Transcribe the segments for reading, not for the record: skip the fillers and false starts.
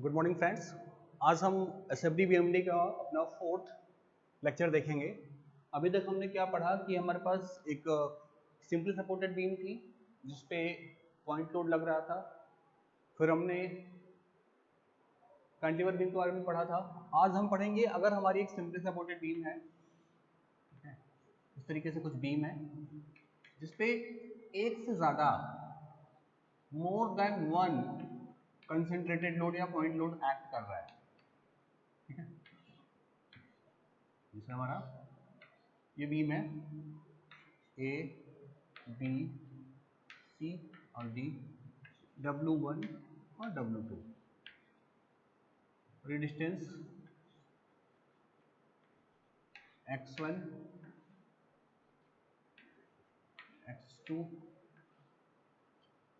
Good morning friends. आज हम SFD BMD का अपना 4th लेक्चर देखेंगे। अभी तक हमने क्या पढ़ा कि हमारे पास एक सिंपल सपोर्टेड बीम थी जिसपे पॉइंट लोड लग रहा था। फिर हमने कैंटिलीवर बीम के बारे में पढ़ा था। आज हम पढ़ेंगे अगर हमारी एक सिंपल सपोर्टेड बीम है, इस तरीके से कुछ बीम है जिसपे एक से ज़्यादा more than one concentrated load या पॉइंट लोड एक्ट कर रहा है। ठीक है, जैसे हमारा ये बीम है ए बी सी और डी, W1 और W2, और ये डिस्टेंस x1 x2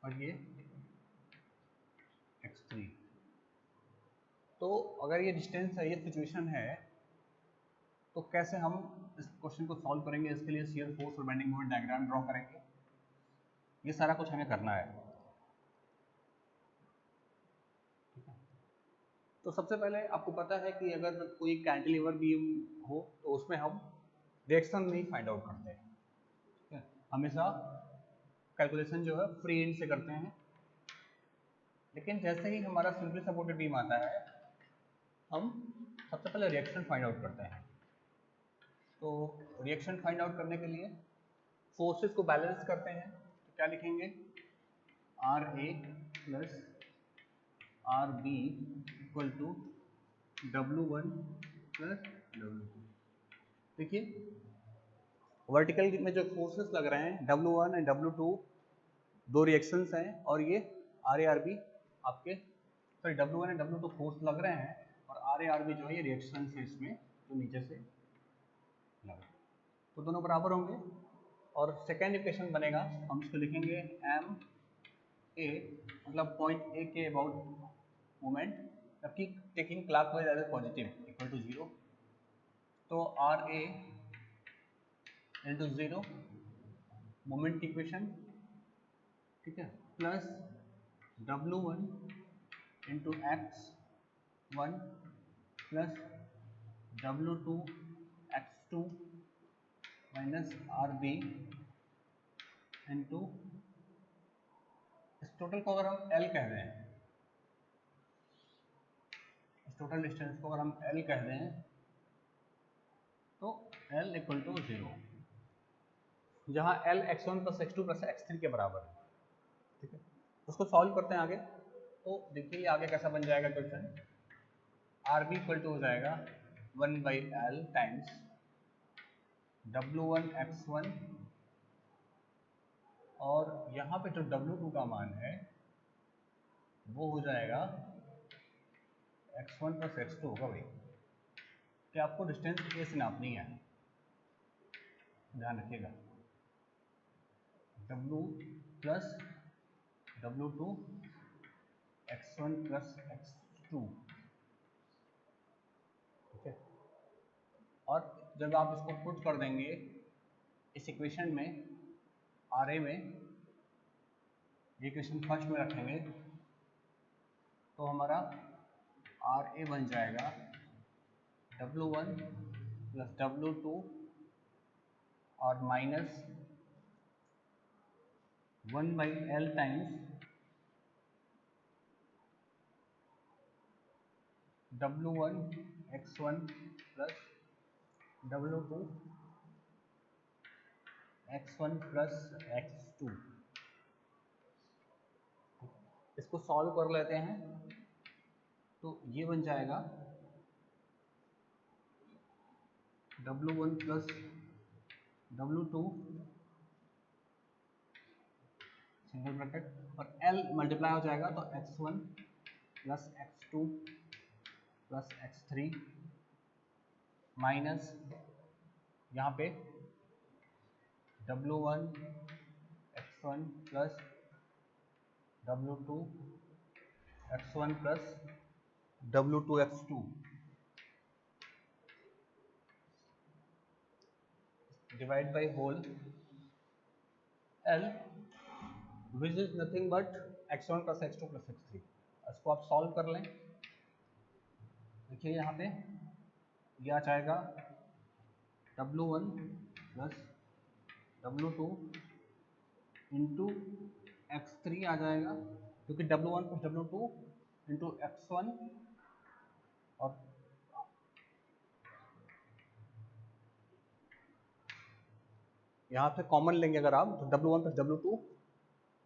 और ये x3। तो अगर ये डिस्टेंस है, ये सिचुएशन है, तो कैसे हम इस क्वेश्चन को सॉल्व करेंगे? इसके लिए शियर फोर्स और बेंडिंग मोमेंट डायग्राम ड्रॉ करेंगे। ये सारा कुछ हमें करना है। ठीक है, तो सबसे पहले आपको पता है कि अगर कोई कैंटिलीवर बीम हो तो उसमें हम रिएक्शन नहीं फाइंड आउट करते हैं। ठीक है, हमेशा कैलकुलेशन जो है फ्री एंड से करते हैं। लेकिन जैसे ही हमारा सिंपली सपोर्टेड बीम आता है, हम सबसे पहले रिएक्शन फाइंड आउट करते हैं। तो रिएक्शन फाइंड आउट करने के लिए फोर्सेस को बैलेंस करते हैं। तो क्या लिखेंगे? RA plus RB equal to W1 plus W2। देखिए, वर्टिकल में जो फोर्सेस लग रहे हैं W1 एंड W2 दो रिएक्शंस हैं, और ये RA RB आपके W1 एंड W2 फोर्स लग रहे हैं, और RA RB जो है ये रिएक्शंस है इसमें जो नीचे से लग रहे हैं। तो दोनों बराबर होंगे, और सेकेंड इक्वेशन बनेगा, हम इसको लिखेंगे M A मतलब पॉइंट A के अबाउट मोमेंट, जबकि taking clockwise as positive equal to 0। तो RA इंटू 0 मोमेंट की इक्वेशन, ठीक है, plus W1 into x1 plus W2 x2 minus RB into, इस टोटल को अगर हम L कह दें, इस टोटल डिस्टेंस को अगर हम L कह दें, तो L इक्वल टू 0, जहाँ L x1 plus x2 plus x3 के बराबर है। ठीक है, उसको सॉल्व करते हैं आगे। तो देखिए आगे कैसा बन जाएगा क्वेश्चन। RB इक्वल टू हो जाएगा 1/L टाइम्स W1 x1, और यहाँ पे जो W2 का मान है वो हो जाएगा x1 प्लस x2 होगा भाई, कि आपको डिस्टेंस A से नापनी है, ध्यान रखिएगा। W plus W2 x1 plus x2। ठीक है, और जब आप इसको पुट कर देंगे इस इक्वेशन में, RA में, ये इक्वेशन फर्स्ट में रखेंगे, तो हमारा RA बन जाएगा W1 प्लस W2 और minus 1/L times W1 x1 plus W2 x1 plus x2। इसको सॉल्व कर लेते हैं, तो ये बन जाएगा W1 plus W2 single bracket, और L मल्टीप्लाई हो जाएगा, तो x1 plus x2 plus x3 minus यहाँ पे W1 x1 plus W2 x1 plus W2 x2 divide by whole L, which is nothing but x1 plus x2 plus x3। इसको आप solve कर लें, देखिए यहाँ पे यह आ जाएगा W1 plus W2 into x3 आ जाएगा, क्योंकि W1 plus W2 into x1 और यहाँ पे कॉमन लेंगे अगर आप तो W1 plus W2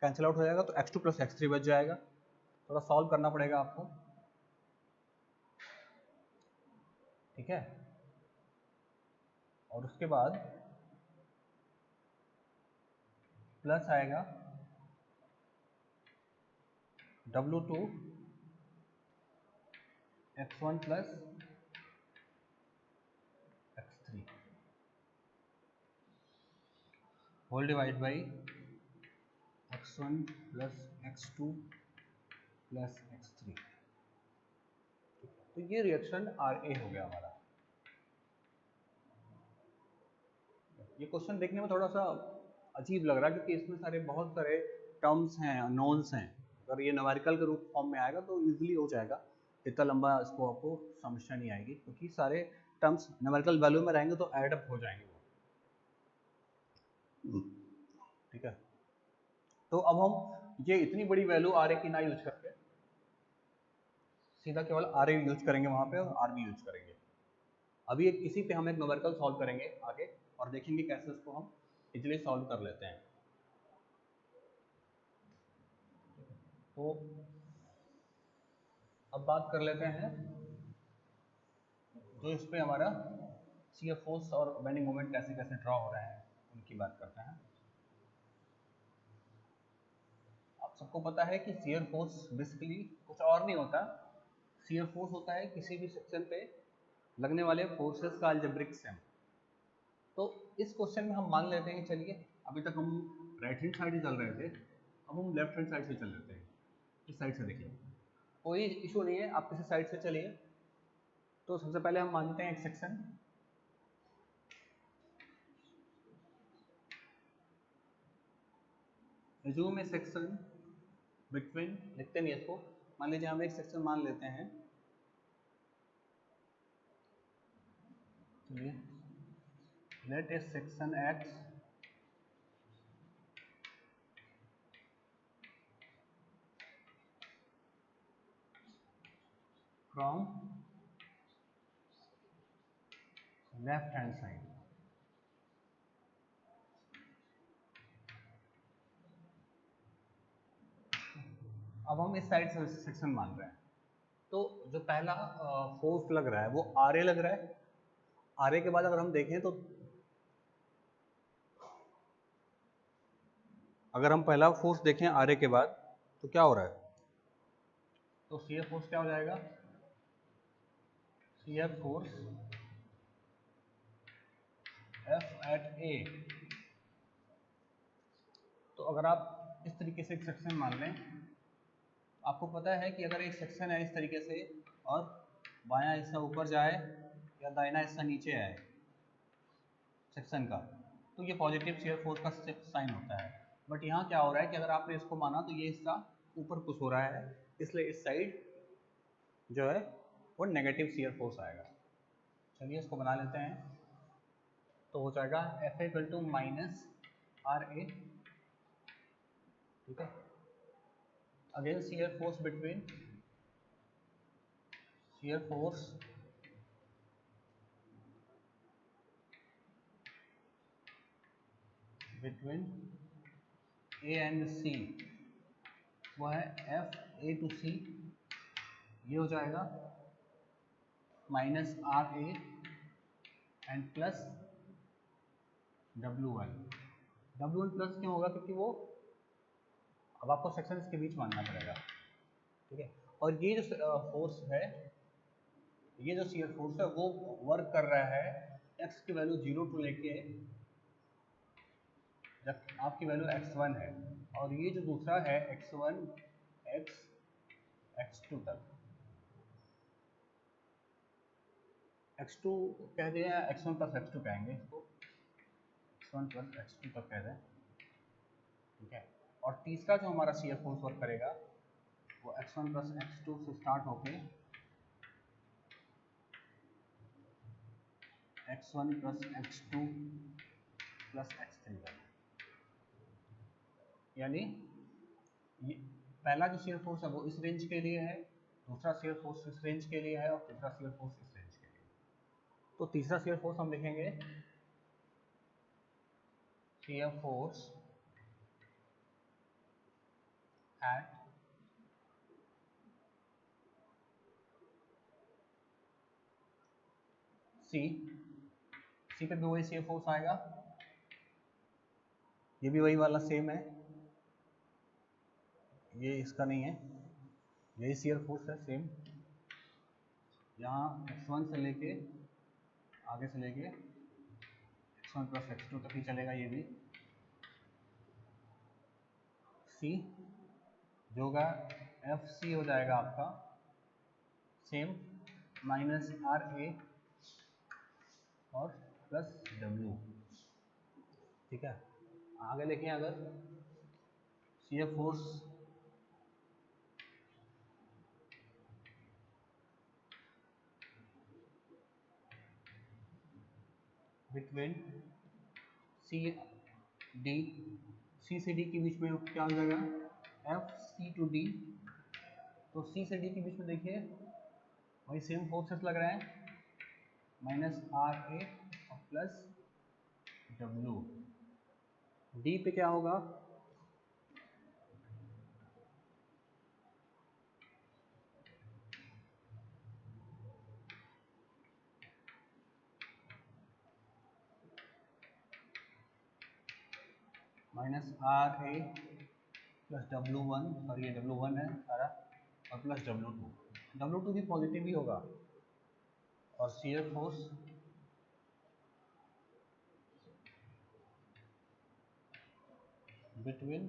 cancel out हो जाएगा, तो x2 प्लस x3 बच जाएगा। थोड़ा सॉल्व करना पड़ेगा आपको, ठीक है। और उसके बाद प्लस आएगा W2 x1 plus x3 whole divide by x1 plus x2 plus x3। तो ये रिएक्शन RA हो गया हमारा। ये क्वेश्चन देखने में थोड़ा सा अजीब लग रहा है, क्योंकि इसमें बहुत सारे टर्म्स हैं, नॉन्स हैं। अगर ये न्यूमेरिकल के रूप फॉर्म में आएगा तो इजीली हो जाएगा, इतना लंबा इसको आपको समस्या नहीं आएगी, क्योंकि सारे टर्म्स न्यूमेरिकल वैल्यू में रहेंगे तो ऐड अप हो जाएंगे वो, ठीक है। तो अब हम ये इतनी बड़ी वैल्यू RA की ना यूज करके सीधा केवल RA यूज करेंगे वहाँ पे और RB यूज करेंगे। अभी इसी पे हम एक न्यूमेरिकल सॉल्व करेंगे आगे और देखेंगे कैसे इसको हम इजीली सॉल्व कर लेते हैं। तो अब बात कर लेते हैं जो इस पे हमारा शियर फोर्स और बेंडिंग मोमेंट कैसे कैसे ड्रॉ हो रहे हैं उनकी बात करते हैं। आप सबको पता है कि शियर फोर्स बेसिकली कुछ और नहीं होता, शियर फोर्स होता है किसी भी सेक्शन पे लगने वाले फोर्सेस का अलजेब्रिक सम। तो इस क्वेश्चन में हम मान लेते हैं, चलिए अभी तक हम राइट हैंड साइड ही चल रहे थे, अब हम लेफ्ट हैंड साइड से चल लेते हैं। इस साइड से देखिए, कोई इशू नहीं है, आप किसी साइड से चलिए। तो सबसे पहले हम मानते हैं एक section, assume A section between, लिखते नहीं इसको, मान लीजिए हम एक सेक्शन मान लेते हैं, चलिए let a section X from left hand side. अब हम इस साइड से सेक्शन मान रहे हैं, तो जो पहला फोर्स लग रहा है वो RA लग रहा है। RA के बाद अगर हम देखें तो अगर हम पहला फोर्स देखें RA के बाद तो क्या हो रहा है, तो शियर फोर्स क्या हो जाएगा, shear force F at A। तो अगर आप इस तरीके से एक सेक्शन मान लें, आपको पता है कि अगर एक सेक्शन है इस तरीके से और बायां हिस्सा ऊपर जाए या दाहिना हिस्सा नीचे आए सेक्शन का, तो ये पॉजिटिव शियर फोर्स का साइन होता है। बट यहाँ क्या हो रहा है कि अगर आपने इसको माना तो ये हिस्सा ऊपर पुश हो रहा है, इसलिए इस साइड जो है वो नेगेटिव शियर फोर्स आएगा। चलिए इसको बना लेते हैं, तो हो जाएगा F equal to minus RA, ठीक है। Again shear force between, shear force between A and C वो है FA टू C, ये हो जाएगा minus RA and plus W1। W1 plus क्यों होगा, क्योंकि वो अब आपको सेक्शन के बीच मानना पड़ेगा, ठीक है। और ये जो फोर्स है, ये जो शियर फोर्स है वो वर्क कर रहा है x की वैल्यू 0 टू लेके जब आपकी वैल्यू x1 है, और ये जो दूसरा है x1 x2 तक, x2 कह दें या x1 प्लस x2 कहेंगे इसको, x1 प्लस x2 तक कह दें, ठीक है। और तीसरा जो हमारा शियर फोर्स वर्क करेगा वो x1 प्लस x2 से स्टार्ट होके x1 plus x2 plus x3 है। यानी पहला जो शेयर फोर्स है वो इस रेंज के लिए है, दूसरा शेयर फोर्स इस रेंज के लिए है और तीसरा शेयर फोर्स इस रेंज के लिए। तो तीसरा शेयर फोर्स हम लिखेंगे shear force at C पे भी वही शेयर फोर्स आएगा, ये भी वही वाला सेम है, ये इसका नहीं है, यही शेयर फोर्स है सेम। यहाँ x1 से लेके आगे से लेके x1 प्लस x2 तक ही चलेगा, ये भी C जो होगा FC हो जाएगा आपका सेम माइनस RA और प्लस W। ठीक है, आगे लिखें अगर shear फोर्स बिटवीन C से D के बीच में क्या हो जाएगा FC to D। तो C से D के बीच में देखिए वही सेम फोर्सेस लग रहे हैं, माइनस RA और प्लस W। D पे क्या होगा माइनस RA प्लस W1 और ये W1 है सारा और प्लस W2 भी पॉजिटिव ही होगा। और shear फोर्स बिटवीन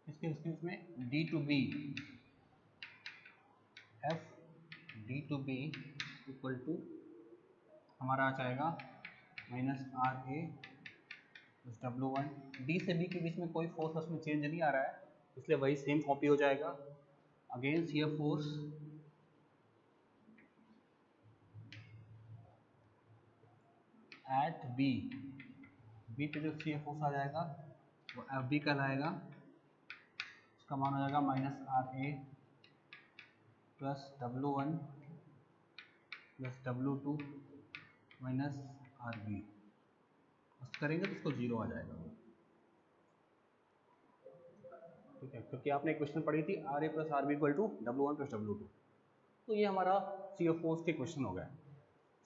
इसके बीच में D to B F D to B equal to हमारा आ जाएगा minus RA plus W1। D से B के बीच में कोई फोर्स उसमें चेंज नहीं आ रहा है, इसलिए वही सेम कॉपी हो जाएगा। Again shear force at B पे जो shear फोर्स आ जाएगा वो FB कहलाएगा, उसका मान हो जाएगा minus RA plus W1 plus W2 minus RB। करेंगे तो इसको जीरो आ जाएगा। ठीक है, क्योंकि आपने क्वेश्चन पढ़ी थी RA plus RB equal to W1 plus W2। तो ये हमारा shear फोर्स के क्वेश्चन हो गए।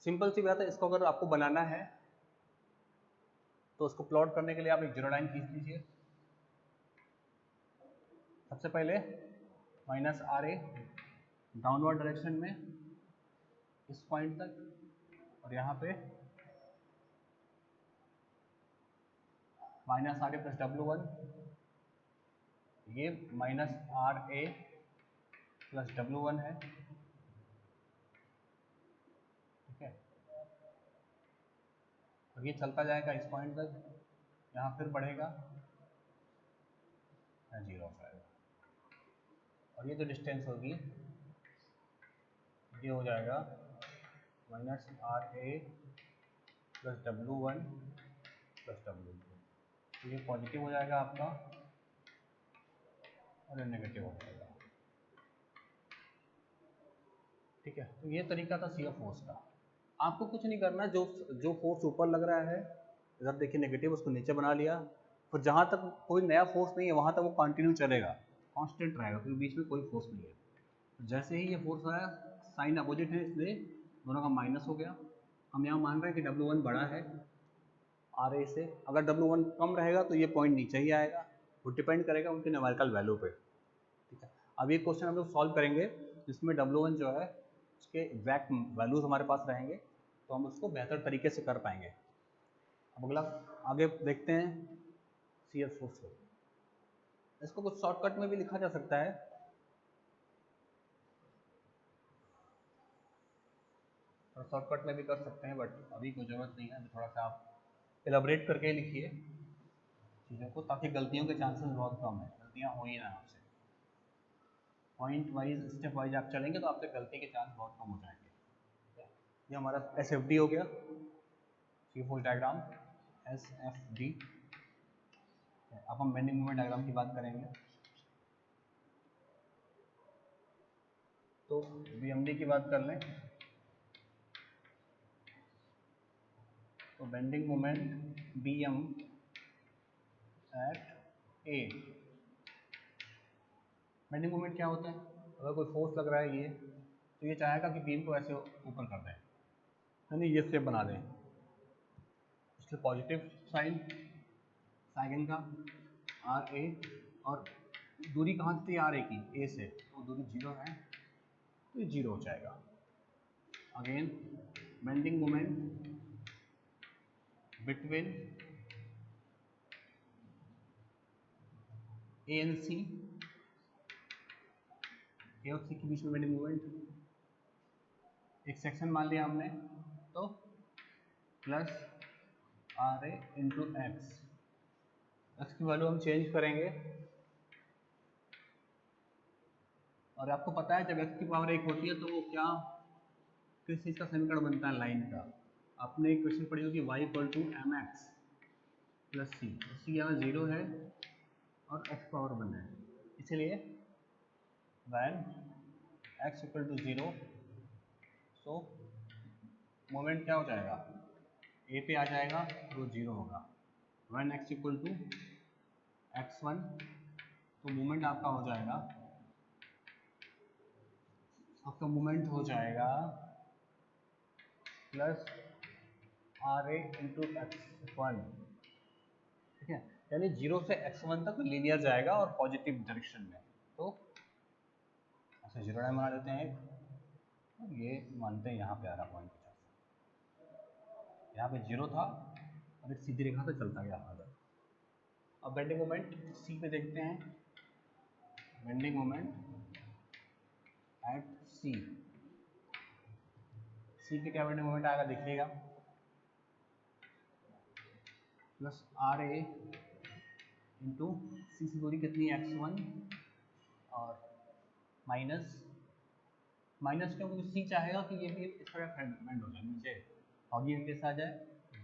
सिंपल सी बात है, इसको अगर आपको बनाना है तो उसको प्लॉट करने के लिए आप एक जीरो लाइन खींच लीजिए। सबसे पहले माइनस RA डाउनवर्ड डायरेक्शन में इस पॉइंट तक और यहाँ पे माइनस RA प्लस W1, ये माइनस RA प्लस W1 है। ठीक है, और ये चलता जाएगा इस पॉइंट तक, यहाँ फिर बढ़ेगा, यहाँ जीरो हो जाएगा। और ये जो डिस्टेंस होगी ये हो जाएगा minus RA plus W1 plus W2। तो ये पॉजिटिव हो जाएगा आपका और ये नेगेटिव हो जाएगा। ठीक है, तो ये तरीका था shear फोर्स का। आपको कुछ नहीं करना, जो फोर्स ऊपर लग रहा है इधर देखिए नेगेटिव, उसको नीचे बना लिया, फिर जहाँ तक कोई नया फोर्स नहीं है वहाँ तक वो कंटिन्यू चलेगा, कांस्टेंट रहेगा, क्योंकि बीच में कोई फोर्स नहीं है। तो जैसे ही ये फोर्स आया साइन अपोजिट है इसलिए दोनों का माइनस हो गया। हम यहाँ मान रहे हैं कि W1 बड़ा है RA से, अगर W1 कम रहेगा तो ये पॉइंट नीचे ही आएगा, वो डिपेंड करेगा उनके न्यूमेरिकल वैल्यू पे। ठीक है, अब ये क्वेश्चन हम लोग सॉल्व करेंगे जिसमें W1 जो है उसके एग्जैक्ट वैल्यूज हमारे पास रहेंगे, तो हम उसको बेहतर तरीके से कर पाएंगे। अब अगला आगे देखते हैं shear फोर्स को। इसको कुछ शॉर्टकट में भी लिखा जा सकता है, और शॉर्टकट में भी कर सकते हैं, बट अभी कोई ज़रूरत नहीं है, तो थोड़ा सा आप एलाबरेट करके लिखिए चीज़ों को, ताकि गलतियों के चांसेस बहुत कम है, गलतियाँ हो ही ना आपसे। पॉइंट वाइज स्टेप वाइज आप चलेंगे तो आपसे गलती के चांस बहुत कम हो जाएंगे। ये हमारा SFD हो गया, फॉर डायग्राम SFD। अब हम बेंडिंग मोमेंट डायग्राम की बात करेंगे। तो BMD की बात कर लें तो bending moment BM at A। Bending moment क्या होता है? अगर कोई फोर्स लग रहा है ये, तो ये चाहेगा कि बीम को ऐसे ऊपर कर दें, यानी ये शेप बना दें। इसलिए पॉजिटिव साइन साइन का RA, और दूरी कहाँ से थी RA की? A से, तो दूरी 0 है तो ये 0 हो जाएगा। Again bending moment between A and C, A और C के बीच में बेंडिंग मोमेंट, एक सेक्शन मान लिया हमने, तो प्लस RA इंटू एक्स की वैल्यू हम चेंज करेंगे। और आपको पता है जब x की पावर 1 होती है तो वो क्या, किस चीज़ का समीकरण बनता है? लाइन का। आपने एक क्वेश्चन पढ़ी होगी y equal to mx plus c, c यहाँ 0 है और x पावर 1 है, इसलिए when x equal to 0, so moment क्या हो जाएगा? A पे आ जाएगा तो 0 होगा। Van x equal to x1, तो मोमेंट आपका हो जाएगा, आपका मोमेंट हो जाएगा प्लस RA इंटू x1, ठीक है। यानी 0 से x1 तक लीनियर जाएगा और पॉजिटिव डायरेक्शन में। तो ऐसे 0 लाइन बना देते हैं, और ये मानते हैं यहाँ पे आ रहा पॉइंट 50, यहाँ पे 0 था और एक सीधी रेखा से चलता गया आगे। अब बेंडिंग मोमेंट C पे देखते हैं। Bending moment at C, C पे क्या बेंडिंग मोमेंट आएगा देखिएगा, प्लस RA इंटू C से दूरी कितनी है? x1, और माइनस क्यों? क्योंकि C चाहेगा कि ये भी इस तरह बेंड हो जाए नीचे, और ये इनके साथ जाए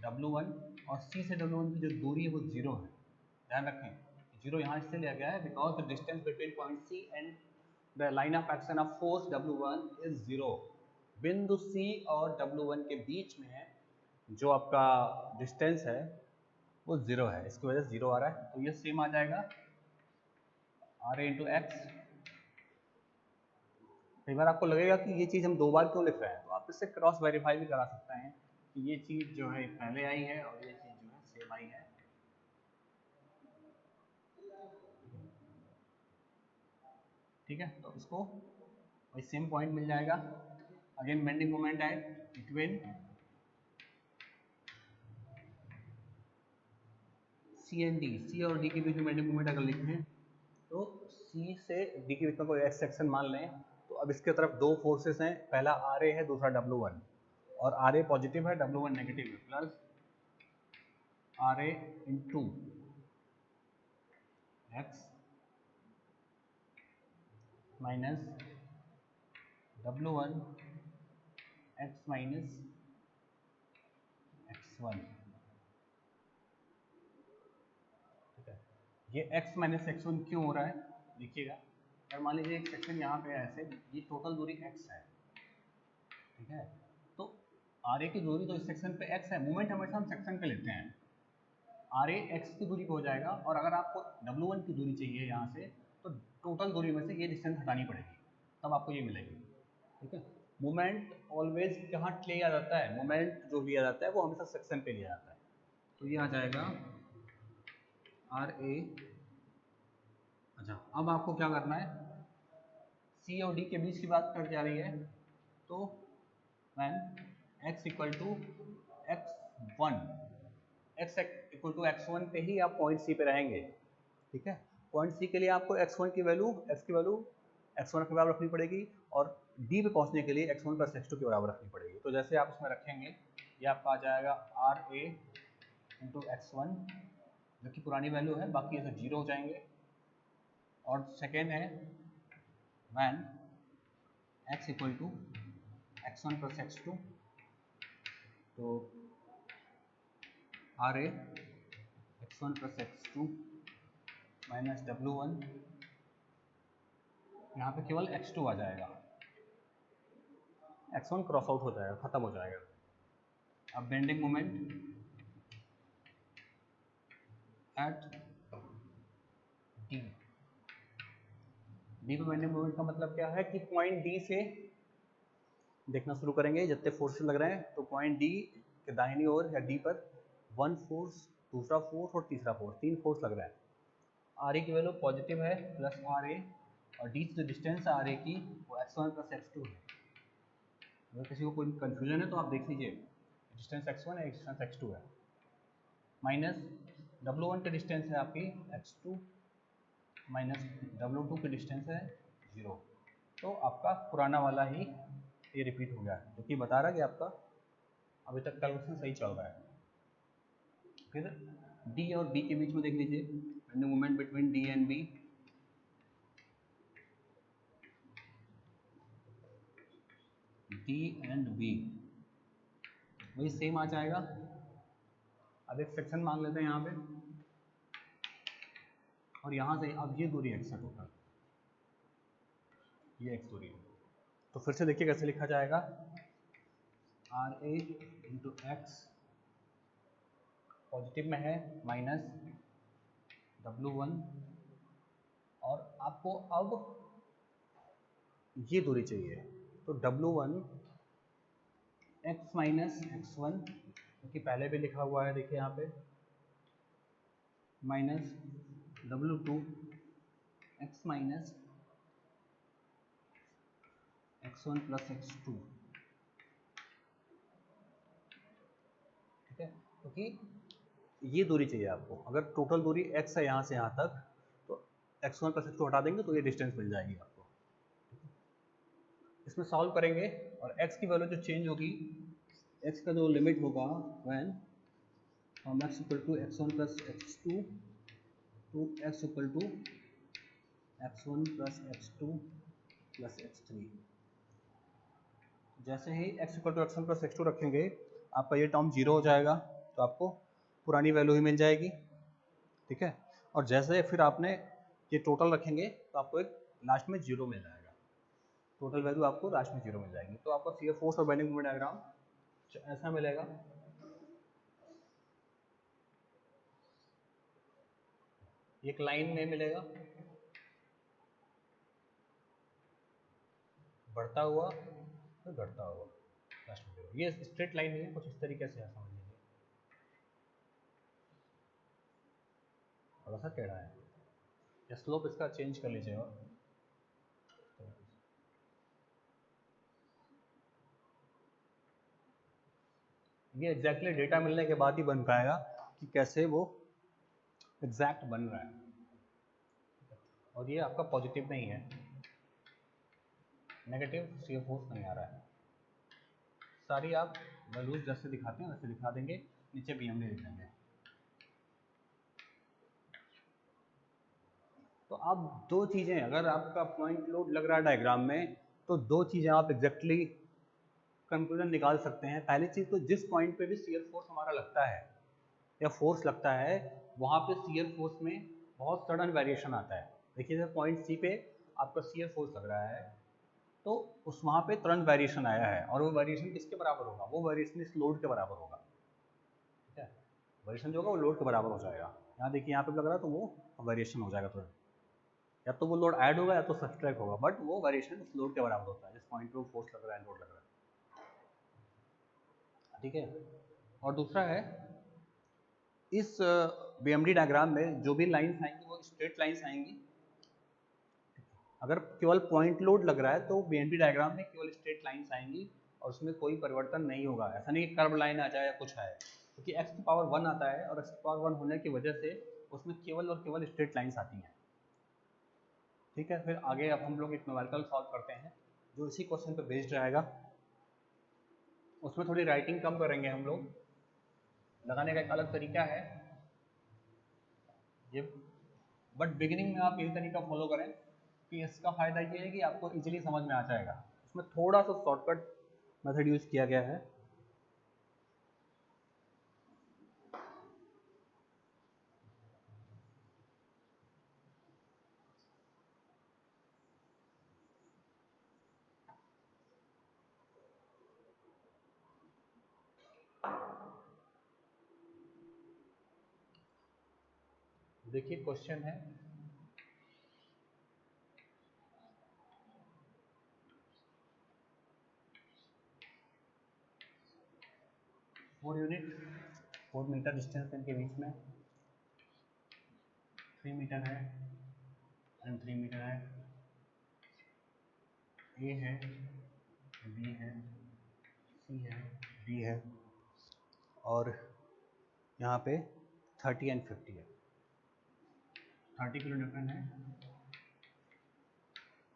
W1, और C से W1 की जो दूरी है वो 0 है। ध्यान रखें 0 यहाँ इससे लिया गया है because the distance between point C and the line of action of force W1 is 0। बिंदु C और W1 के बीच में जो आपका डिस्टेंस है वो 0 है, इसकी वजह से 0 आ रहा है। तो ये सेम आ जाएगा RA इंटू एक्स। कई बार आपको लगेगा कि ये चीज़ हम 2 बार क्यों लिख रहे हैं, तो आप इससे क्रॉस वेरीफाई भी करा सकते हैं कि ये चीज़ जो है पहले आई है और ये चीज़ जो है सेम आई है। ठीक है, तो इसको वही सेम पॉइंट मिल जाएगा। अगेन बेंडिंग मोमेंट है between C and D, C और D के बीच में बेंडिंग मोमेंट अगर लिखें तो C से D के बीच में कोई एक्स सेक्शन मान लें, तो अब इसके तरफ दो फोर्सेस हैं, पहला RA है, दूसरा W1, और RA पॉजिटिव है, W1 नेगेटिव है, plus RA into X minus W1 x minus x1। ठीक है, ये x माइनस x1 क्यों हो रहा है देखिएगा। अगर मान लीजिए एक सेक्शन यहाँ पे है ऐसे, ये टोटल दूरी x है, ठीक है, तो RA की दूरी तो इस सेक्शन पे x है, मोमेंट हमेशा हम सेक्शन पे लेते हैं, RA x की दूरी पे हो जाएगा, और अगर आपको W1 की दूरी चाहिए यहाँ से, तो टोटल दूरी में से ये डिस्टेंस हटानी पड़ेगी, तब आपको ये मिलेगी। ठीक है, मोमेंट ऑलवेज कहाँ लिया जाता है? मोमेंट जो लिया जाता है वो हमेशा सेक्शन पे लिया जाता है, तो ये आ जाएगा RA। अच्छा, अब आपको क्या करना है, C और D के बीच की बात कर जा रही है, तो when x equal to x1, x equal to x1 पे ही आप पॉइंट C पे रहेंगे। ठीक है, पॉइंट C के लिए आपको x1 की वैल्यू, x की वैल्यू x1 के बराबर रखनी पड़ेगी, और D पे पहुंचने के लिए x1 प्लस x2 के बराबर रखनी पड़ेगी। तो जैसे आप इसमें रखेंगे, ये आपका आ जाएगा RA इंटू x1, जो कि पुरानी वैल्यू है, बाकी ये सब 0 हो जाएंगे। और सेकेंड है when x equal to x1 plus x2, तो आर ए x1 plus x2 minus W1, यहाँ पे केवल x2 आ जाएगा, x1 क्रॉस आउट हो जाएगा, खत्म हो जाएगा। अब bending moment at D, D पे बेंडिंग मोमेंट का मतलब क्या है कि पॉइंट डी से देखना शुरू करेंगे, जितने फोर्स लग रहे हैं, तो पॉइंट डी के दाहिनी ओर या डी पर वन फोर्स, दूसरा फोर्स और तीसरा फोर्स, 3 फोर्स लग रहा है। आर ए की वैल्यू पॉजिटिव है प्लस आर ए, और डी से जो डिस्टेंस आर ए की वो x1 प्लस x2 है। अगर किसी को कोई कन्फ्यूजन है तो आप देख लीजिए, डिस्टेंस x1 है, डिस्टेंस x2 है, माइनस W1 की डिस्टेंस है आपकी x2 माइनस W2 की डिस्टेंस है 0। तो आपका पुराना वाला ही ये रिपीट हो गया, जो कि बता रहा है कि आपका अभी तक कैलकुलेशन सही चल रहा है। फिर डी और बी के बीच में देख लीजिए, bending moment between D and B, D and B वही सेम आ जाएगा। अब एक सेक्शन मान लेते हैं यहाँ पे, और यहाँ से अब ये दूरी x है टोटल, ये x दूरी है। तो फिर से देखिए कैसे लिखा जाएगा, R A into x positive में है माइनस W1, और आपको अब ये दूरी चाहिए, तो W1 x माइनस x1, क्योंकि पहले भी लिखा हुआ है देखिए यहाँ पे, minus W2 x minus x1 plus x2, ठीक है, क्योंकि ये दूरी चाहिए आपको। अगर टोटल दूरी x है यहाँ से यहाँ तक, तो x1 प्लस x2 हटा देंगे तो ये डिस्टेंस मिल जाएगी आपको। इसमें सॉल्व करेंगे और x की वैल्यू जो चेंज होगी, x का जो लिमिट होगा when from x equal to x1 plus x2 to x equal to x1 plus x2 plus x3। जैसे ही x equal to x1 plus x2 रखेंगे, आपका ये टर्म 0 हो जाएगा, तो आपको पुरानी वैल्यू ही मिल जाएगी, ठीक है। और जैसे फिर आपने ये टोटल रखेंगे तो आपको एक लास्ट में 0 मिल जाएगा, टोटल वैल्यू आपको लास्ट में 0 मिल जाएगी। तो आपका शियर फोर्स और बेंडिंग मोमेंट डायग्राम ऐसा मिलेगा। एक लाइन में मिलेगा, बढ़ता हुआ फिर घटता हुआ लास्ट में। ये स्ट्रेट लाइन नहीं है, कुछ इस तरीके से समझ लीजिए, थोड़ा सा टेढ़ा है, या स्लोप इसका चेंज कर लीजिए। और ये एग्जैक्टली डेटा मिलने के बाद ही बन पाएगा कि कैसे वो एग्जैक्ट बन रहा है। और ये आपका पॉजिटिव नहीं है, नेगेटिव शियर फोर्स नहीं आ रहा है। सारी आप वैल्यूज जैसे दिखाते हैं वैसे दिखा देंगे, नीचे BMD लिख देंगे। तो अब दो चीज़ें, अगर आपका पॉइंट लोड लग रहा है डायग्राम में, तो दो चीज़ें आप एग्जैक्टली कंक्लूजन निकाल सकते हैं। पहली चीज़, तो जिस पॉइंट पे भी शियर फोर्स हमारा लगता है या फोर्स लगता है, वहाँ पे शियर फोर्स में बहुत सडन वेरिएशन आता है। देखिए जब पॉइंट सी पे आपका शियर फोर्स लग रहा है, तो उस वहाँ पे तुरंत वेरिएशन आया है, और वो वेरिएशन किसके बराबर होगा, वो वेरिएशन इस लोड के बराबर होगा, ठीक है। वेरिएशन जो होगा वो लोड के बराबर हो जाएगा। यहाँ देखिए यहाँ पे लग रहा है तो वो वेरिएशन हो जाएगा तुरंत, या तो वो लोड ऐड होगा या तो सब्सट्रैक्ट होगा, बट वो वेरिएशन इस लोड के बराबर होता है जिस पॉइंट पे वो फोर्स लग रहा है, लोड लग रहा है, ठीक है। और दूसरा है, इस BMD डायग्राम में जो भी लाइन्स आएंगी वो स्ट्रेट लाइन्स आएंगी। अगर केवल पॉइंट लोड लग रहा है तो BMD डायग्राम में केवल स्ट्रेट लाइन्स आएंगी और उसमें कोई परिवर्तन नहीं होगा। ऐसा नहीं कि कर्व लाइन आ जाए या कुछ आए, क्योंकि x की पावर 1 आता है, और x की पावर 1 होने की वजह से उसमें केवल और केवल स्ट्रेट लाइन्स आती हैं, ठीक है। फिर आगे अब हम लोग एक न्यूमेरिकल सॉल्व करते हैं जो इसी क्वेश्चन पे बेस्ड रहेगा। उसमें थोड़ी राइटिंग कम करेंगे हम लोग, लगाने का एक अलग तरीका है ये, बट बिगिनिंग में आप यही तरीका फॉलो करें कि इसका फ़ायदा ये है कि आपको इजीली समझ में आ जाएगा। इसमें थोड़ा सा शॉर्टकट मेथड यूज़ किया गया है, देखिए क्वेश्चन है, फोर यूनिट 4 मीटर डिस्टेंस इनके बीच में, 3 मीटर है एंड 3 मीटर है, ए है, बी है, सी है, डी है, और यहाँ पे 30 एंड 50 है, 30 किलो न्यूटन है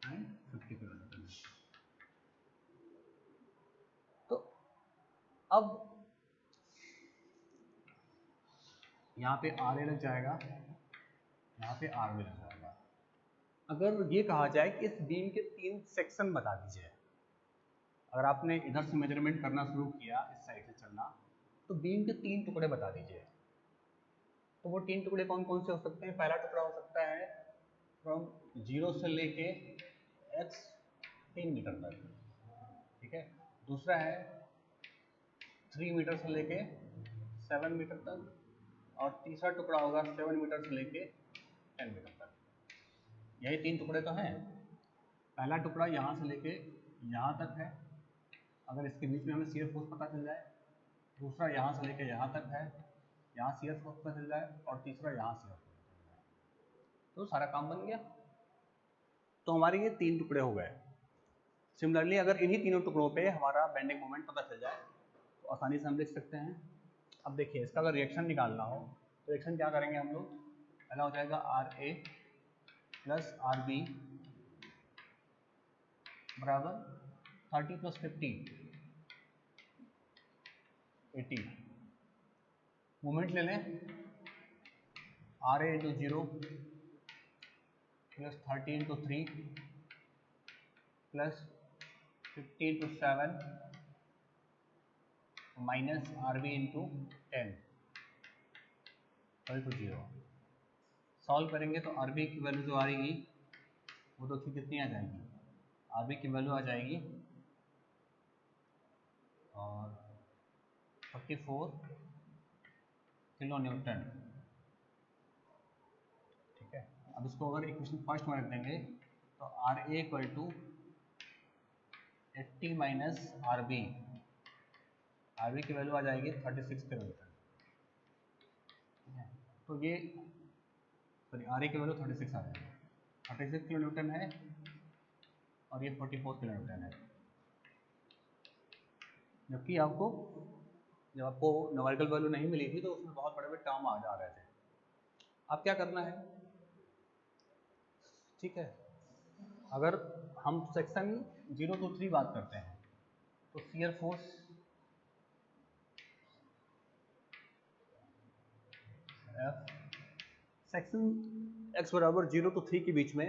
एंड 50 किलो न्यूटन है। तो अब यहाँ पे आर ए लग जाएगा, यहाँ पे आर बी लग जाएगा। अगर ये कहा जाए कि इस बीम के 3 सेक्शन बता दीजिए, अगर आपने इधर से मेजरमेंट करना शुरू किया, इस साइड से चलना, तो बीम के 3 टुकड़े बता दीजिए। तो वो 3 टुकड़े कौन कौन से हो सकते हैं? पहला टुकड़ा हो सकता है फ्रॉम 0 से लेके x 3 मीटर तक, ठीक है। दूसरा है 3 मीटर से लेके 7 मीटर तक, और तीसरा टुकड़ा होगा 7 मीटर से लेके 10 मीटर तक। यही 3 टुकड़े तो हैं। पहला टुकड़ा यहाँ से लेके यहाँ तक है, अगर इसके बीच में हमें शियर फोर्स पता चल जाए। दूसरा यहाँ से लेके यहाँ तक है, यहाँ शियर फोर्स पता चल जाए, और तीसरा यहाँ शियर फोर्स पता चल जाए, तो सारा काम बन गया। तो हमारे ये 3 टुकड़े हो गए। सिमिलरली अगर इन्हीं तीनों टुकड़ों पे हमारा बेंडिंग मोमेंट पता चल जाए तो आसानी से हम लिख सकते हैं। अब देखिए, इसका अगर रिएक्शन निकालना हो तो रिएक्शन क्या करेंगे हम लोग? पहला हो जाएगा R A plus R B बराबर 30 प्लस 50 80। मोमेंट ले लें, R A into 0 plus 30 into 3 plus 50 into 7 minus R B into 10 equal to 0। Solve करेंगे तो आर बी की वैल्यू जो आ रही वो तो कितनी आ जाएगी? आर बी की वैल्यू आ जाएगी और 44 किलो न्यूटन, ठीक है। अब इसको अगर इक्वेशन फर्स्ट में रख देंगे तो R A equal to 80 minus R B की वैल्यू आ जाएगी 36 किलो न्यूटन, ठीक है। तो ये सॉरी आर ए की वैल्यू 36 आ जाएगी, 36 किलो न्यूटन है और ये 44 किलो न्यूटन है। जबकि जब आपको न्यूमेरिकल वैल्यू नहीं मिली थी तो उसमें बहुत बड़े बड़े टर्म आ जा रहे थे। अब क्या करना है? ठीक है, अगर हम सेक्शन 0 to 3 बात करते हैं तो shear force F section x बराबर 0 to 3 के बीच में,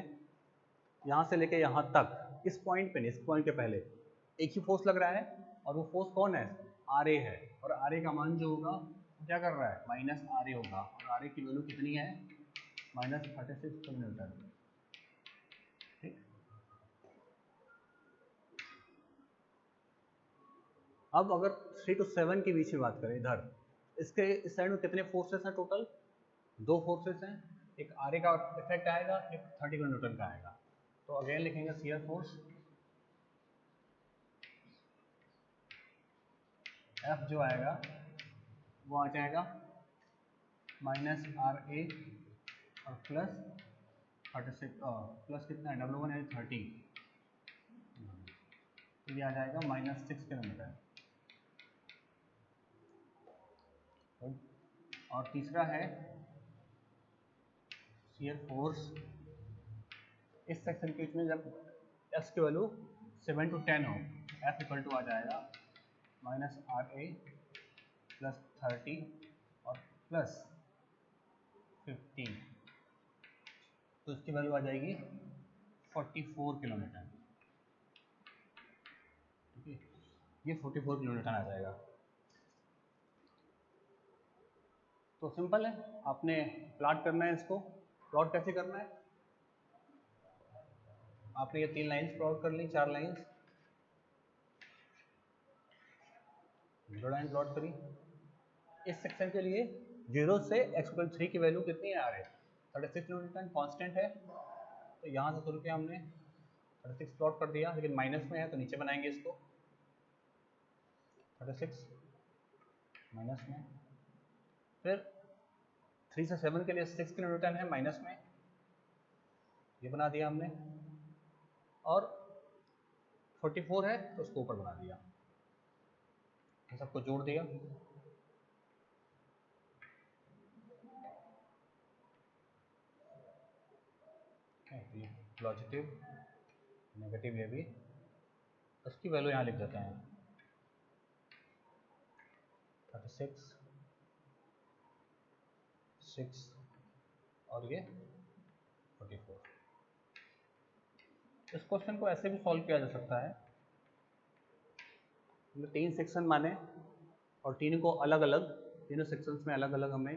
यहाँ से लेके यहाँ तक, इस पॉइंट पे नहीं, इस पॉइंट के पहले एक ही फोर्स लग रहा है, और वो फोर्स कौन है? आर ए है। और आर ए का मान जो होगा क्या कर रहा है? माइनस आर ए होगा, और आर ए की वैल्यू कितनी है? माइनस 36 किलो न्यूटन, ठीक। अब अगर 3 to 7 के बीच में बात करें, इधर इसके इस साइड में कितने फोर्सेस हैं टोटल? 2 फोर्सेस हैं, एक आर ए का इफेक्ट आएगा, एक 30 किलो न्यूटन का आएगा। तो अगेन लिखेंगे शियर फोर्स F जो आएगा वो आ जाएगा माइनस आर ए और प्लस 36 प्लस कितना है? W1 है 30, तो ये आ जाएगा माइनस 6 किलो न्यूटन। और तीसरा है शियर फोर्स इस सेक्शन के बीच में, जब x की वैल्यू 7 to 10 हो, F इक्वल टू आ जाएगा माइनस आर ए प्लस 30 और प्लस 15, तो इसकी वैल्यू आ जाएगी 44 किलो न्यूटन, ठीक है। ये 44 किलो न्यूटन आ जाएगा। तो सिंपल है, आपने प्लॉट करना है इसको। प्लॉट कैसे करना है? आपने ये 3 लाइंस प्लॉट कर ली, 4 लाइंस, जीरो लाइन प्लॉट करी। इस सेक्शन के लिए 0 से x = 3 की वैल्यू कितनी है? आ रही है 36 किलो न्यूटन कांस्टेंट है, तो यहाँ से शुरू किया हमने 36 प्लॉट कर दिया, लेकिन माइनस में है तो नीचे बनाएंगे इसको 36 माइनस में, फिर 3 से 7 के लिए 6 किलो न्यूटन है माइनस में, ये बना दिया हमने, और 44 है तो उसको ऊपर बना दिया, इन सबको जोड़ दिया। पॉजिटिव नेगेटिव ये भी, इसकी वैल्यू यहाँ लिख देते हैं 36 6 और ये 44। इस क्वेश्चन को ऐसे भी सॉल्व किया जा सकता है, हमने 3 सेक्शन माने और तीनों को अलग अलग, तीनों सेक्शंस में अलग अलग हमने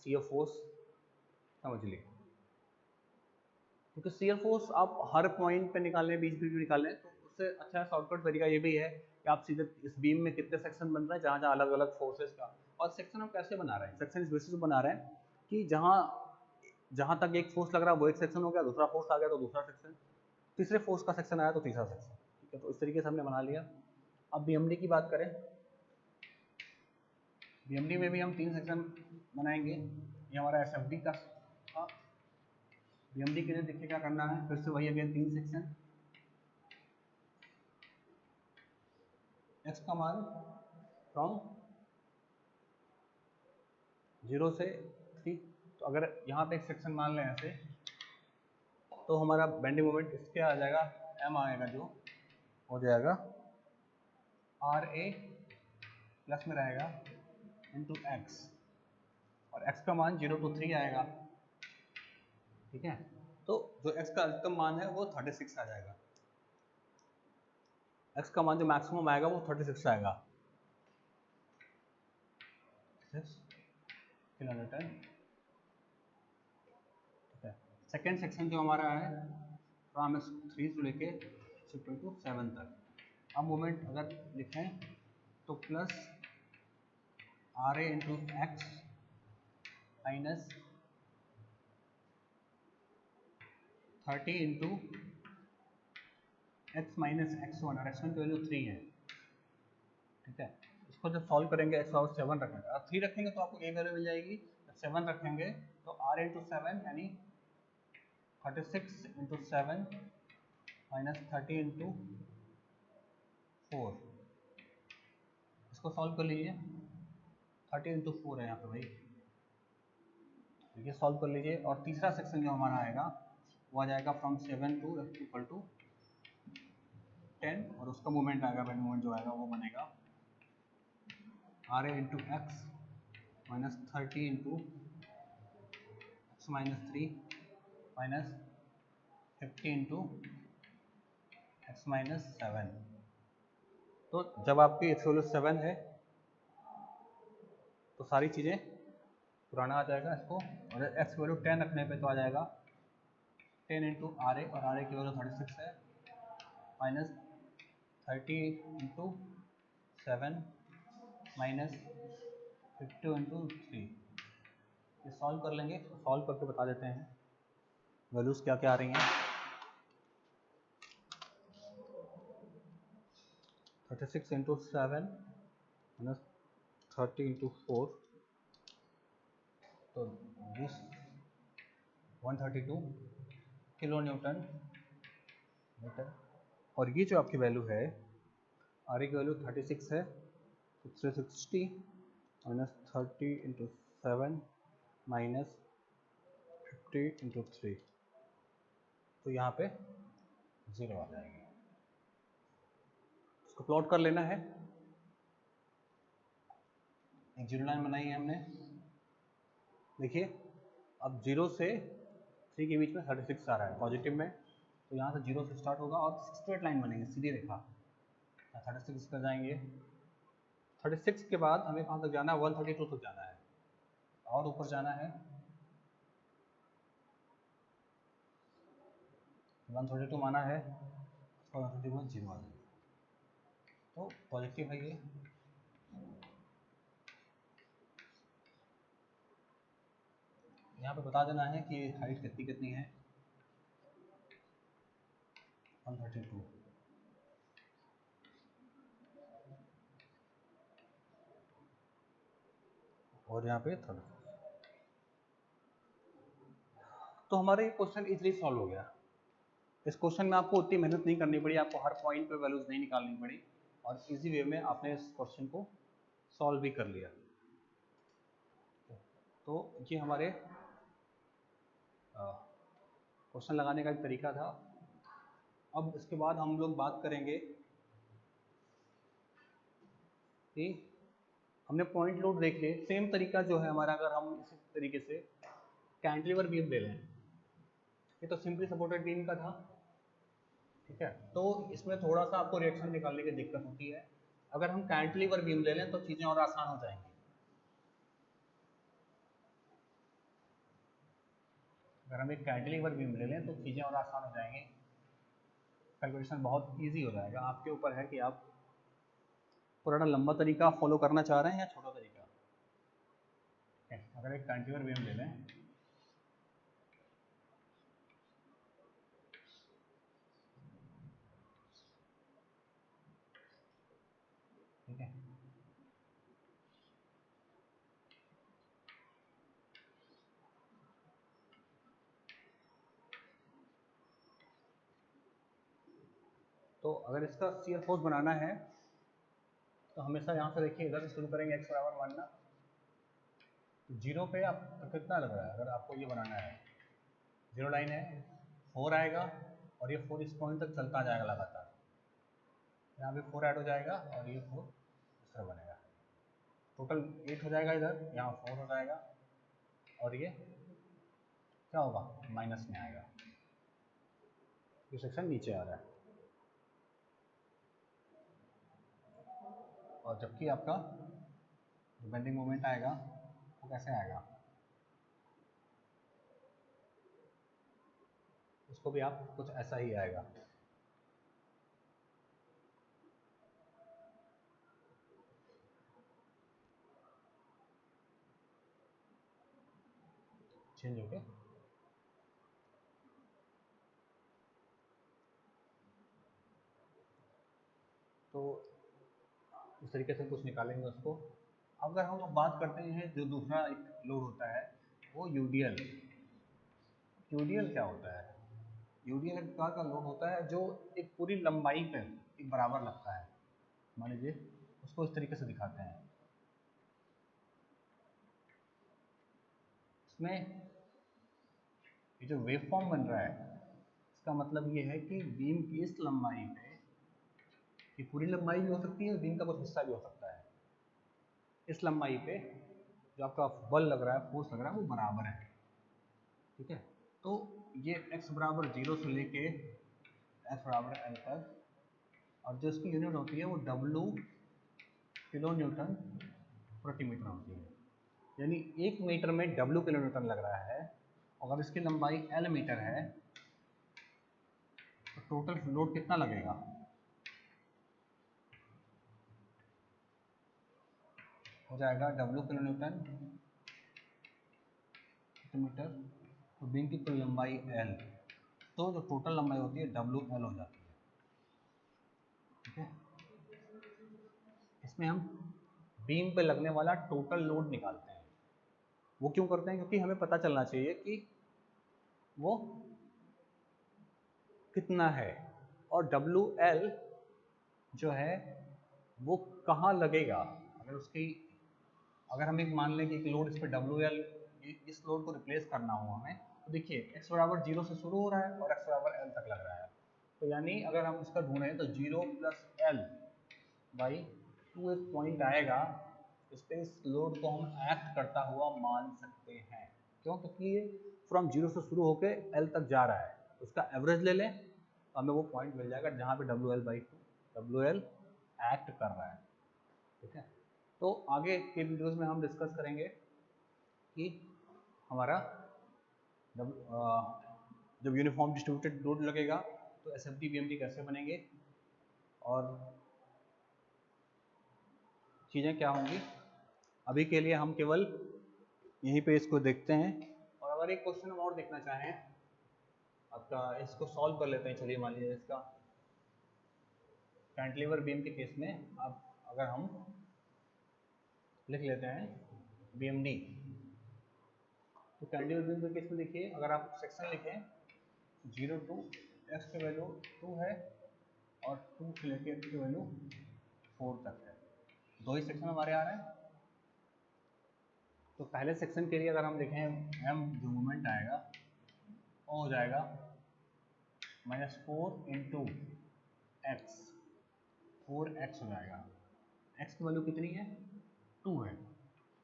शियर फोर्स समझ ली, क्योंकि शियर फोर्स आप हर पॉइंट पे निकालने, बीच बीच में निकालने, तो उससे अच्छा शॉर्टकट तरीका ये भी है कि आप सीधे इस बीम में कितने सेक्शन बन रहे हैं, जहाँ जहाँ अलग अलग फोर्सेस का, और सेक्शन हम कैसे बना रहे हैं, सेक्शन इस बेसिस पे बना रहे हैं कि जहाँ तक एक फोर्स लग रहा है वो एक सेक्शन हो गया, दूसरा फोर्स आ गया तो दूसरा सेक्शन, तीसरे फोर्स का सेक्शन आया तो तीसरा सेक्शन, ठीक है। तो इस तरीके से हमने बना लिया। अब बीएमडी की बात करें, बीएमडी में भी हम 3 सेक्शन बनाएंगे, ये हमारा एसएफडी का था। बीएमडी के लिए देखिए क्या करना है, फिर से वही अगेन 3 सेक्शन, एक्स का मान फ्रॉम 0 से 3, तो अगर यहाँ पे एक सेक्शन मान लें ऐसे, तो हमारा बेंडिंग मोमेंट इसके आ जाएगा, एम आएगा जो हो जाएगा आर ए प्लस में रहेगा इंटू एक्स, और x का मान 0 to 3 आएगा, ठीक है। तो जो x का अधिकतम मान है वो 36 आ जाएगा, x का मान जो मैक्सिमम आएगा वो 36 आएगा, 6 किलो न्यूटन, ठीक है। सेकेंड सेक्शन जो हमारा है फ्रॉम 3 से लेके 7 तक, अब मोमेंट अगर लिखें तो plus R A into X minus 30 into X minus x1, और x1 की वैल्यू 3 है, ठीक है। इसको जब सॉल्व करेंगे x और 7 रखेंगे, अब 3 रखेंगे तो आपको ये वैल्यू मिल जाएगी, जब 7 रखेंगे तो r इंटू 7 यानी 36 इंटू 7 माइनस 30 इंटू 4, इसको सॉल्व कर लीजिए, 30 इंटू 4 है यहाँ पे भाई, ये सॉल्व कर लीजिए। और तीसरा सेक्शन जो हमारा आएगा वो आ जाएगा फ्रॉम 7 टू इक्वल टू 10, और उसका मूवमेंट आएगा, बेंड मूवमेंट जो आएगा वो बनेगा R A into X minus 30 into X minus 3 minus 50 into X minus 7। तो जब आपकी एक्स वैल्यू 7 है तो सारी चीज़ें पुराना आ जाएगा इसको, और एक्स वैल्यू 10 रखने पे तो आ जाएगा 10 इंटू आर ए, और आर ए की वैल्यू 36 है, माइनस 30 इंटू 7 माइनस 50 इंटू 3। ये सॉल्व कर लेंगे, तो सॉल्व करके बता देते हैं वैल्यूज़ क्या क्या आ रही हैं। 36 इंटू 7 माइनस 30 इंटू 4, तो दिस 132 किलो न्यूटन मीटर, और ये जो आपकी वैल्यू है आर ए की वैल्यू 36 है, 360 माइनस 30 इंटू 7 माइनस 50 इंटू 3, तो यहाँ पे 0 आ जाएगी। इसको प्लॉट कर लेना है, एक जीरो लाइन बनाई है हमने, देखिए अब 0 से 3 के बीच में 36 आ रहा है पॉजिटिव में, तो यहाँ से 0 से स्टार्ट होगा और स्ट्रेट लाइन बनेगी, सीधी रेखा, 36 कर जाएंगे। 36 के बाद हमें कहाँ तक जाना है, 132 तक जाना है, और ऊपर जाना है 132 माना है, 132 0 आ जाएगा, तो पॉजिटिव है ये। यहाँ पे बता देना है कि हाइट कितनी कितनी है, 132, और यहाँ पे 30। तो हमारा ये क्वेश्चन इजीली सॉल्व हो गया। इस क्वेश्चन में आपको उतनी मेहनत नहीं करनी पड़ी, आपको हर पॉइंट पे वैल्यूज नहीं निकालनी पड़ी, और इजी वे में आपने इस क्वेश्चन को सॉल्व भी कर लिया। तो ये हमारे क्वेश्चन लगाने का एक तरीका था। अब इसके बाद हम लोग बात करेंगे कि हमने पॉइंट लोड देख लिए, सेम तरीका जो है हमारा, अगर हम इसी तरीके से कैंटिलीवर बीम ले लें, ये तो सिंपली सपोर्टेड बीम का था, ठीक है। तो इसमें थोड़ा सा आपको रिएक्शन निकालने की दिक्कत होती है। अगर हम कैंटिलीवर बीम ले लें तो चीज़ें और आसान हो जाएंगी। अगर हम एक कैंटिलीवर बीम ले लें तो चीज़ें और आसान हो जाएंगी, कैलकुलेशन बहुत इजी हो जाएगा। आपके ऊपर है कि आप पुराना लंबा तरीका फॉलो करना चाह रहे हैं या छोटा तरीका। अगर एक कैंटिलीवर बीम ले लें, ठीक है, तो अगर इसका शियर फोर्स बनाना है तो हमेशा यहाँ से देखिए, इधर से शुरू करेंगे, x बराबर मानना, तो जीरो पे आप कितना लग रहा है, अगर आपको ये बनाना है, जीरो लाइन है, 4 आएगा, और ये 4 इस पॉइंट तक चलता जाएगा लगातार, यहाँ पे 4 ऐड हो जाएगा और ये 4 इस तरह बनेगा, टोटल 8 हो जाएगा, इधर यहाँ 4 हो जाएगा, और ये क्या होगा, माइनस में आएगा, ये सेक्शन नीचे आ रहा है, और जबकि आपका जो बेंडिंग मोमेंट आएगा वो कैसे आएगा, उसको भी आप कुछ ऐसा ही आएगा। चेंज हो गया, तो इस तरीके से कुछ निकालेंगे उसको। अगर हम बात करते हैं जो दूसरा एक लोड होता है वो यूडीएल। यूडीएल क्या होता है? यूडीएल एक प्रकार का लोड होता है जो एक पूरी लंबाई पे एक बराबर लगता है। मान लीजिए उसको इस तरीके से दिखाते हैं, इसमें ये जो वेव फॉर्म बन रहा है इसका मतलब ये है कि बीम की इस लंबाई पे, ये पूरी लंबाई भी हो सकती है, बीम का कुछ हिस्सा भी हो सकता है, इस लंबाई पे जो आपका बल लग रहा है, फोर्स लग रहा है, वो बराबर है, ठीक है। तो ये x बराबर 0 से लेके f बराबर l तक, और जो इसकी यूनिट होती है वो W किलो न्यूटन प्रति मीटर होती है, यानी 1 मीटर में W किलो न्यूटन लग रहा है। अगर इसकी लंबाई L मीटर है तो टोटल लोड कितना लगेगा, हो जाएगा W किलो न्यूटन प्रति मीटर, तो बीम की कुल लंबाई L, तो जो टोटल लंबाई होती है WL हो जाती है, ठीक है। इसमें हम बीम पे लगने वाला टोटल लोड निकालते हैं। वो क्यों करते हैं? क्योंकि हमें पता चलना चाहिए कि वो कितना है, और WL जो है वो कहाँ लगेगा। अगर हम एक मान लें कि एक लोड इस पर WL, इस लोड को रिप्लेस करना हो हमें, तो देखिए x बराबर 0 से शुरू हो रहा है और x बराबर L तक लग रहा है, तो यानी अगर हम इसका ढूंढें तो 0 + L बाई 2 एक पॉइंट आएगा, इस पर इस लोड को हम एक्ट करता हुआ मान सकते हैं। क्यों? क्योंकि ये फ्रॉम 0 से शुरू होकर L तक जा रहा है, उसका एवरेज ले लें तो हमें वो पॉइंट मिल जाएगा जहाँ पे WL एक्ट कर रहा है, ठीक है। तो आगे के वीडियोस में हम डिस्कस करेंगे कि हमारा जब यूनिफॉर्म डिस्ट्रीब्यूटेड लोड लगेगा तो SFD BMD कैसे बनेंगे और चीज़ें क्या होंगी। अभी के लिए हम केवल यहीं पे इसको देखते हैं, और अगर अगर एक क्वेश्चन हम और देखना चाहें आपका, इसको सॉल्व कर लेते हैं। चलिए मान लीजिए इसका कैंटिलीवर बीम के केस में अब अगर हम लिख लेते हैं BMD, तो कैंटिलीवर बीम के केस में देखिए अगर आप सेक्शन लिखें 0 to x की वैल्यू 2 है और 2 से लेकर x की वैल्यू 4 तक है, दो ही सेक्शन हमारे आ रहे हैं। तो पहले सेक्शन के लिए अगर हम देखें m जो मोमेंट आएगा वो हो जाएगा -4 इंटू एक्स, 4x हो जाएगा। x की वैल्यू कितनी है 2 है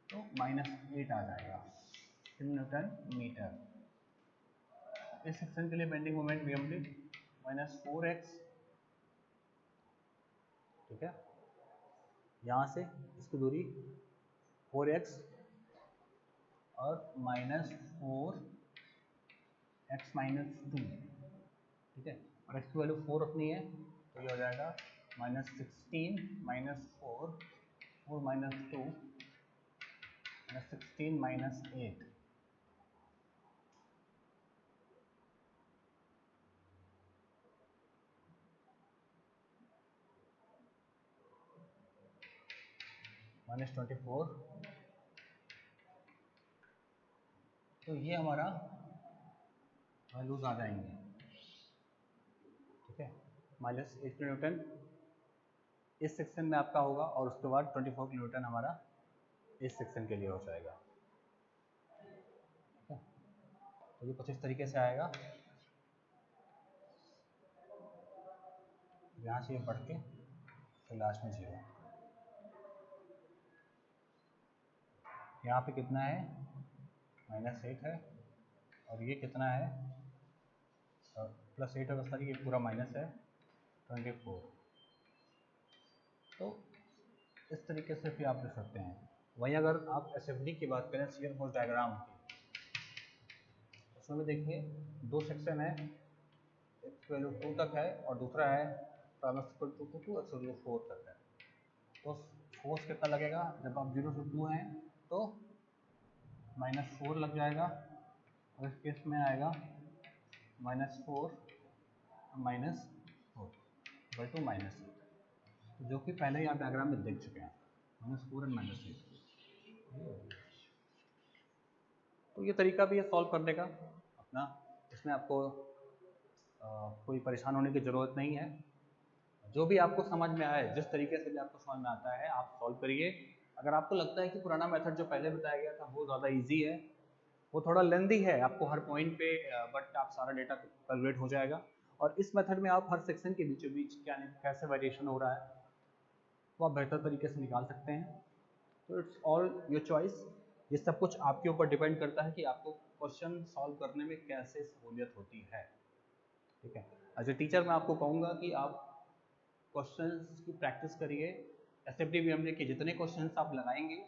तो -8 आ जाएगा न्यूटन मीटर। इस सेक्शन के लिए बेंडिंग मोमेंट BMD -4x, ठीक है। यहाँ से इसकी दूरी 4x और -4x-2, ठीक है, और x की वैल्यू 4 रखनी है तो ये हो जाएगा -16 -4 4 -2 -16 -8, -24। तो ये हमारा वैल्यूज आ जाएंगे, ठीक है। -8 न्यूटन इस सेक्शन में आपका होगा और उसके बाद 24 न्यूटन हमारा इस सेक्शन के लिए हो जाएगा, ठीक है। तो ये कुछ इस तरीके से आएगा, यहाँ से ये बढ़ के तो लास्ट में 0। यहाँ पे कितना है -8 है और ये कितना है +8 है, बस ये पूरा माइनस है 24। तो इस तरीके से भी आप लिख सकते हैं। वहीं अगर आप SFD की बात करें, शियर फोर्स डायग्राम की, उसमें भी देखिए दो सेक्शन है, एक वैल्यू 2 तक है और दूसरा है -2 4 तक है। तो फोर्स कितना लगेगा जब आप 0 से 2 हैं तो -4 लग जाएगा और इस केस में आएगा -4 -4 -8, जो कि पहले ही आप डायग्राम में देख चुके हैं, -4 और -8। तो ये तरीका भी है सॉल्व करने का अपना, इसमें आपको कोई परेशान होने की ज़रूरत नहीं है। जो भी आपको समझ में आए, जिस तरीके से भी आपको समझ में आता है आप सॉल्व करिए। अगर आपको लगता है कि पुराना मेथड जो पहले बताया गया था वो ज़्यादा इजी है, वो थोड़ा लेंदी है आपको हर पॉइंट पे, बट आप सारा डेटा कैलकुलेट हो जाएगा। और इस मेथड में आप हर सेक्शन के बीचों बीच क्या कैसे वेरिएशन हो रहा है वो आप बेहतर तरीके से निकाल सकते हैं। तो इट्स ऑल योर चॉइस, ये सब कुछ आपके ऊपर डिपेंड करता है कि आपको क्वेश्चन सॉल्व करने में कैसे सहूलियत होती है, ठीक है। एज ए टीचर मैं आपको कहूँगा कि आप क्वेश्चंस की प्रैक्टिस करिए। SFD BMD के जितने क्वेश्चंस आप लगाएंगे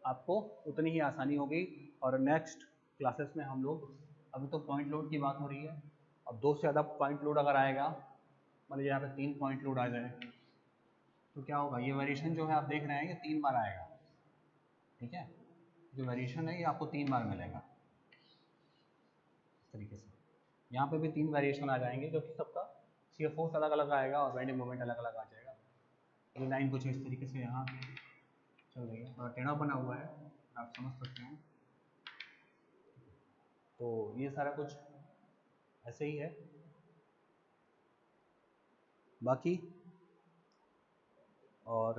आपको उतनी ही आसानी होगी। और नेक्स्ट क्लासेस में हम लोग, अभी तो पॉइंट लोड की बात हो रही है, अब 2 से ज़्यादा पॉइंट लोड अगर आएगा, मान लीजिए यहाँ पे 3 पॉइंट लोड आ जाए तो क्या होगा, ये वेरिएशन जो है आप देख रहे हैं ये 3 बार आएगा, ठीक है। जो वेरिएशन है ये आपको 3 बार मिलेगा इस तरीके से। यहाँ पे भी 3 वेरिएशन आ जाएंगे जो कि सबका शियर फोर्स अलग अलग आएगा और बेंडिंग मोमेंट अलग अलग आ जाएगा। ये लाइन कुछ इस तरीके से यहाँ चल रही है, थोड़ा टेढ़ा बना हुआ है, आप समझ सकते हैं। तो ये सारा कुछ ऐसे ही है। बाकी और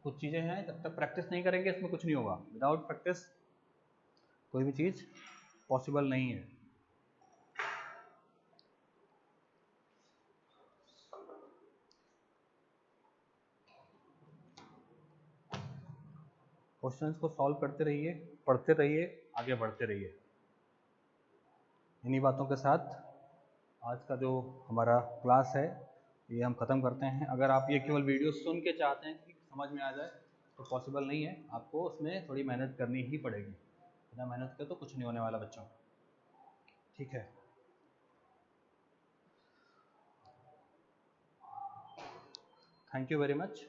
कुछ चीज़ें हैं, जब तक प्रैक्टिस नहीं करेंगे इसमें कुछ नहीं होगा। विदाउट प्रैक्टिस कोई भी चीज़ पॉसिबल नहीं है। क्वेश्चंस को सॉल्व करते रहिए, पढ़ते रहिए, आगे बढ़ते रहिए। इन्हीं बातों के साथ आज का जो हमारा क्लास है ये हम ख़त्म करते हैं। अगर आप ये केवल वीडियो सुन के चाहते हैं कि समझ में आ जाए तो पॉसिबल नहीं है, आपको उसमें थोड़ी मेहनत करनी ही पड़ेगी। बिना मेहनत के तो कुछ नहीं होने वाला बच्चों, ठीक है। Thank you very much.